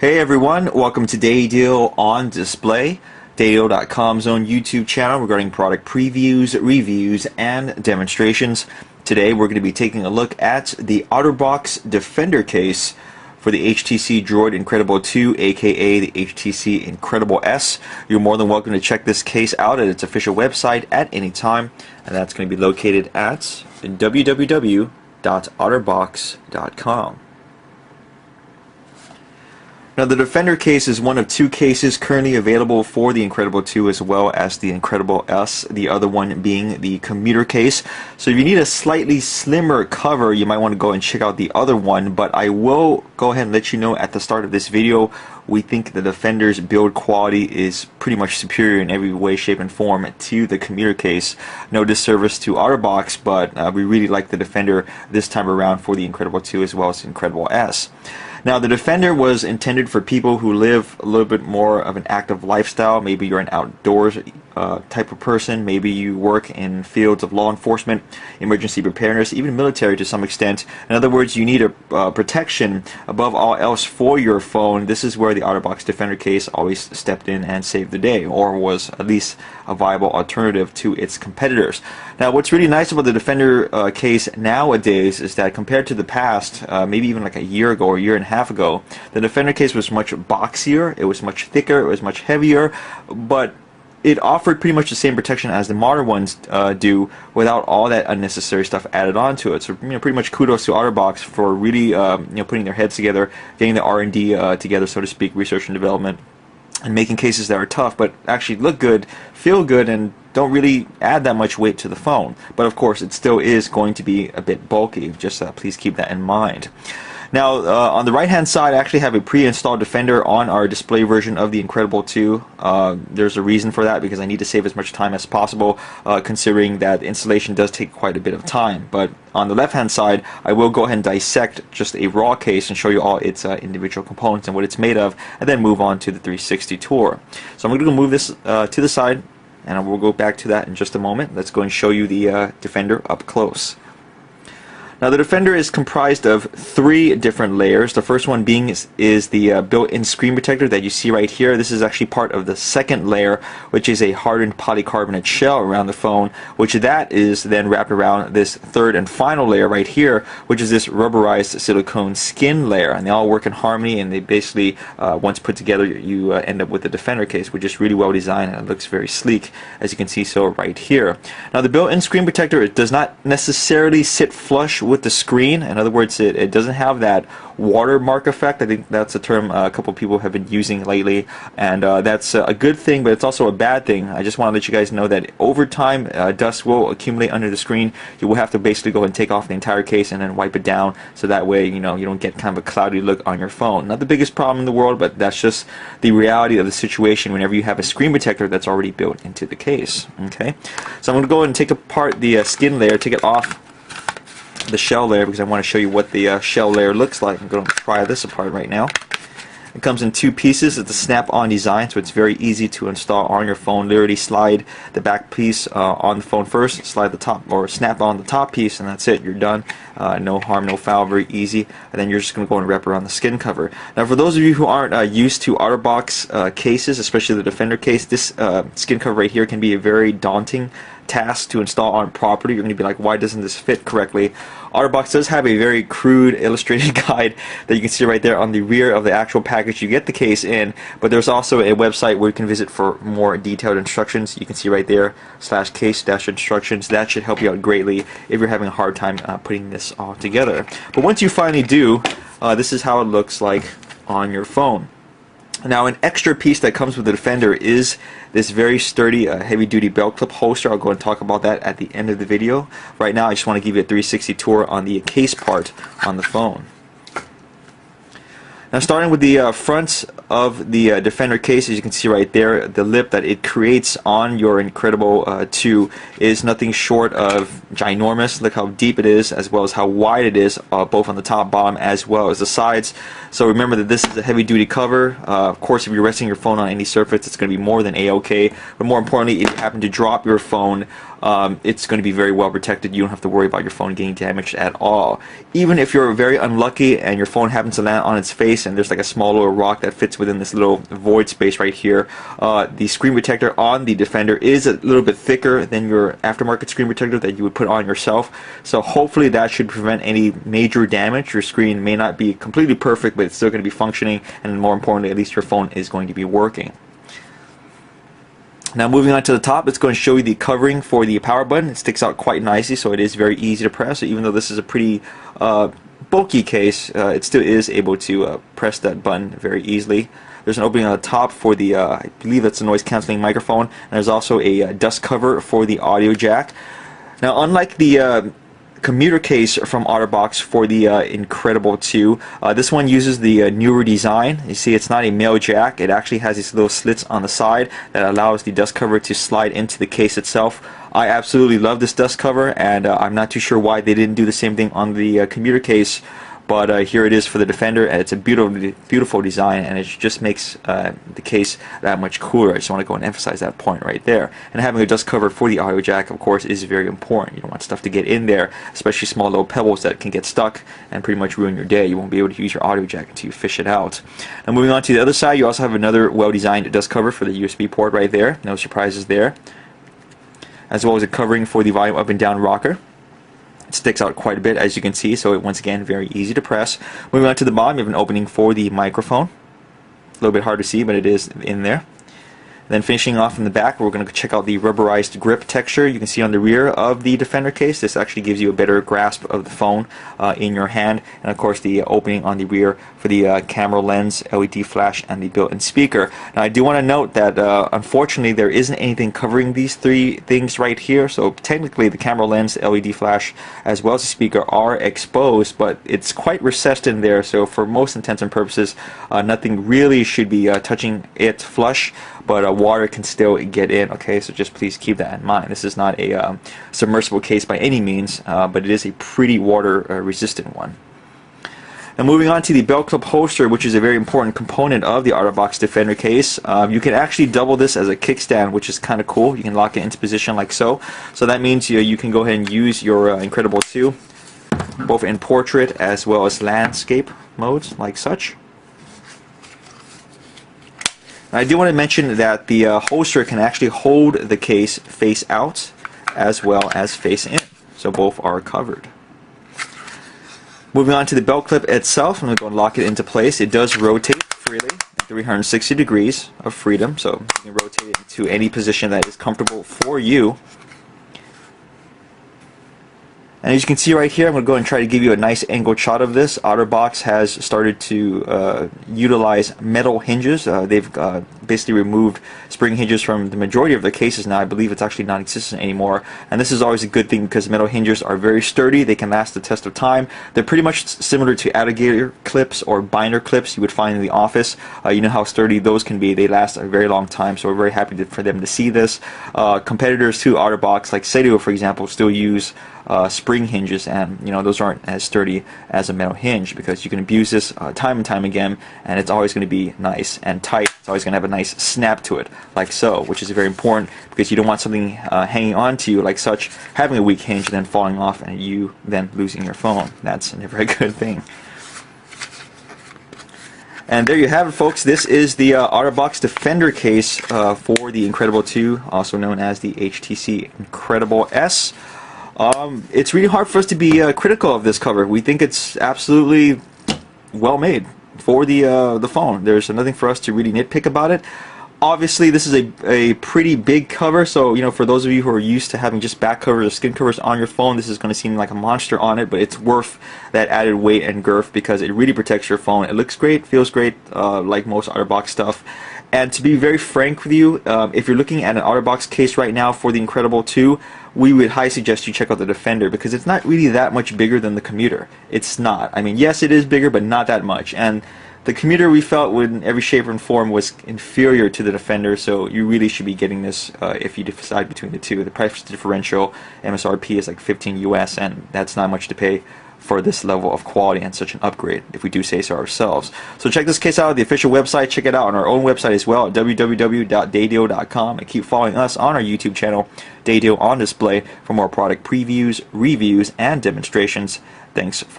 Hey everyone, welcome to Day Deal on Display, daydeal.com's own YouTube channel regarding product previews, reviews, and demonstrations. Today we're going to be taking a look at the Otterbox Defender case for the HTC Droid Incredible 2, aka the HTC Incredible S. You're more than welcome to check this case out at its official website at any time, and that's going to be located at www.otterbox.com. Now, the Defender case is one of two cases currently available for the Incredible 2 as well as the Incredible S, the other one being the commuter case. So if you need a slightly slimmer cover, you might want to go and check out the other one, but I will go ahead and let you know at the start of this video, we think the Defender's build quality is pretty much superior in every way, shape, and form to the commuter case. No disservice to Otterbox, but we really like the Defender this time around for the Incredible 2 as well as the Incredible S. Now, the Defender was intended for people who live a little bit more of an active lifestyle. Maybe you're an outdoors type of person. Maybe you work in fields of law enforcement, emergency preparedness, even military to some extent. In other words, you need a protection above all else for your phone. This is where the Otterbox Defender case always stepped in and saved the day, or was at least a viable alternative to its competitors. Now, what's really nice about the Defender case nowadays is that compared to the past, maybe even like a year ago or a year and a half ago, the Defender case was much boxier, it was much thicker, it was much heavier, but it offered pretty much the same protection as the modern ones do, without all that unnecessary stuff added on to it. So, pretty much kudos to Otterbox for really, putting their heads together, getting the R&D together, so to speak, research and development, and making cases that are tough but actually look good, feel good, and don't really add that much weight to the phone. But of course, it still is going to be a bit bulky. Just please keep that in mind. Now, on the right-hand side, I actually have a pre-installed Defender on our display version of the Incredible 2. There's a reason for that, because I need to save as much time as possible, considering that installation does take quite a bit of time. But on the left-hand side, I will go ahead and dissect just a raw case and show you all its individual components and what it's made of, and then move on to the 360 tour. So I'm going to move this to the side, and we'll go back to that in just a moment. Let's go and show you the Defender up close. Now, the Defender is comprised of three different layers. The first one being is the built-in screen protector that you see right here. This is actually part of the second layer, which is a hardened polycarbonate shell around the phone, which that is then wrapped around this third and final layer right here, which is this rubberized silicone skin layer. And they all work in harmony, and they basically, once put together, you end up with the Defender case, which is really well designed, and it looks very sleek, as you can see so right here. Now, the built-in screen protector, it does not necessarily sit flush with the screen. In other words, it doesn't have that watermark effect. I think that's a term a couple people have been using lately, and that's a good thing, but it's also a bad thing. I just want to let you guys know that over time, dust will accumulate under the screen. You will have to basically go and take off the entire case and then wipe it down, so that way you don't get kind of a cloudy look on your phone. Not the biggest problem in the world, but that's just the reality of the situation whenever you have a screen protector that's already built into the case. Okay, so I'm going to go and take apart the skin layer, take it off the shell layer, because I want to show you what the shell layer looks like. I'm going to pry this apart right now. It comes in two pieces. It's a snap-on design, so it's very easy to install on your phone. Literally slide the back piece on the phone first, slide the top, or snap on the top piece, and that's it. You're done. No harm, no foul. Very easy. And then you're just going to go and wrap around the skin cover. Now, for those of you who aren't used to Otterbox cases, especially the Defender case, this skin cover right here can be a very daunting task to install on property. You're going to be like, why doesn't this fit correctly? Otterbox does have a very crude illustrated guide that you can see right there on the rear of the actual package you get the case in, but there's also a website where you can visit for more detailed instructions. You can see right there /case-instructions. That should help you out greatly if you're having a hard time putting this all together. But once you finally do, this is how it looks like on your phone. Now, an extra piece that comes with the Defender is this very sturdy, heavy-duty belt clip holster. I'll go and talk about that at the end of the video. Right now, I just want to give you a 360 tour on the case part on the phone. Now, starting with the front of the Defender case, as you can see right there, the lip that it creates on your Incredible 2 is nothing short of ginormous. Look how deep it is, as well as how wide it is, both on the top, bottom, as well as the sides. So remember that this is a heavy-duty cover. Of course, if you're resting your phone on any surface, it's going to be more than A-OK. But more importantly, if you happen to drop your phone, it's going to be very well protected. You don't have to worry about your phone getting damaged at all. Even if you're very unlucky and your phone happens to land on its face and there's like a small little rock that fits within this little void space right here, the screen protector on the Defender is a little bit thicker than your aftermarket screen protector that you would put on yourself. So hopefully that should prevent any major damage. Your screen may not be completely perfect, but it's still going to be functioning, and more importantly, at least your phone is going to be working. Now moving on to the top, it's going to show you the covering for the power button. It sticks out quite nicely, so it is very easy to press. So even though this is a pretty bulky case, it still is able to press that button very easily. There's an opening on the top for the, I believe that's a noise cancelling microphone, and there's also a dust cover for the audio jack. Now unlike the commuter case from Otterbox for the Incredible 2. This one uses the newer design. You see, it's not a male jack. It actually has these little slits on the side that allows the dust cover to slide into the case itself. I absolutely love this dust cover, and I'm not too sure why they didn't do the same thing on the commuter case. But here it is for the Defender, and it's a beautiful design, and it just makes the case that much cooler. I just want to go and emphasize that point right there. And having a dust cover for the audio jack, of course, is very important. You don't want stuff to get in there, especially small little pebbles that can get stuck and pretty much ruin your day. You won't be able to use your audio jack until you fish it out. Now moving on to the other side, you also have another well-designed dust cover for the USB port right there. No surprises there. As well as a covering for the volume up and down rocker. Sticks out quite a bit, as you can see, so once again very easy to press. Moving on to the bottom, you have an opening for the microphone. A little bit hard to see, but it is in there. Then finishing off in the back, we're going to check out the rubberized grip texture. You can see on the rear of the Defender case, this actually gives you a better grasp of the phone in your hand. And of course the opening on the rear for the camera lens, LED flash, and the built-in speaker. Now I do want to note that unfortunately there isn't anything covering these three things right here. So technically the camera lens, LED flash, as well as the speaker are exposed, but it's quite recessed in there. So for most intents and purposes, nothing really should be touching it flush. But water can still get in, okay, so just please keep that in mind. This is not a submersible case by any means, but it is a pretty water resistant one. Now moving on to the belt clip holster, which is a very important component of the Otterbox Defender case. You can actually double this as a kickstand, which is kind of cool. You can lock it into position like so. So that means you can go ahead and use your Incredible 2, both in portrait as well as landscape modes, like such. I do want to mention that the holster can actually hold the case face out as well as face in, so both are covered. Moving on to the belt clip itself, I'm going to go and lock it into place. It does rotate freely, 360 degrees of freedom, so you can rotate it to any position that is comfortable for you. And as you can see right here, I'm going to go and try to give you a nice angled shot of this. Otterbox has started to utilize metal hinges. They've basically removed spring hinges from the majority of their cases now. I believe it's actually non-existent anymore. And this is always a good thing because metal hinges are very sturdy. They can last the test of time. They're pretty much similar to alligator clips or binder clips you would find in the office. You know how sturdy those can be. They last a very long time, so we're very happy for them to see this. Competitors to Otterbox, like Sedio, for example, still use spring hinges, and those aren't as sturdy as a metal hinge because you can abuse this time and time again, and it's always going to be nice and tight. It's always going to have a nice snap to it, like so, which is very important because you don't want something hanging on to you like such, having a weak hinge, and then falling off, and you then losing your phone. That's never a good thing. And there you have it, folks. This is the Otterbox Defender case for the Incredible 2, also known as the HTC Incredible S. It's really hard for us to be critical of this cover. We think it's absolutely well made for the phone. There's nothing for us to really nitpick about it. Obviously, this is a pretty big cover, so for those of you who are used to having just back covers or skin covers on your phone, this is going to seem like a monster on it, but it's worth that added weight and girth because it really protects your phone. It looks great, feels great, like most Otterbox stuff. And to be very frank with you, if you're looking at an Otterbox case right now for the Incredible 2, we would highly suggest you check out the Defender because it's not really that much bigger than the Commuter. It's not. I mean, yes, it is bigger, but not that much. And the Commuter, we felt, in every shape and form, was inferior to the Defender, so you really should be getting this if you decide between the two. The price differential, MSRP, is like $15 US, and that's not much to pay for this level of quality and such an upgrade, if we do say so ourselves. So check this case out at the official website. Check it out on our own website as well at www.daydeal.com, and keep following us on our YouTube channel, Day Deal on Display, for more product previews, reviews, and demonstrations. Thanks for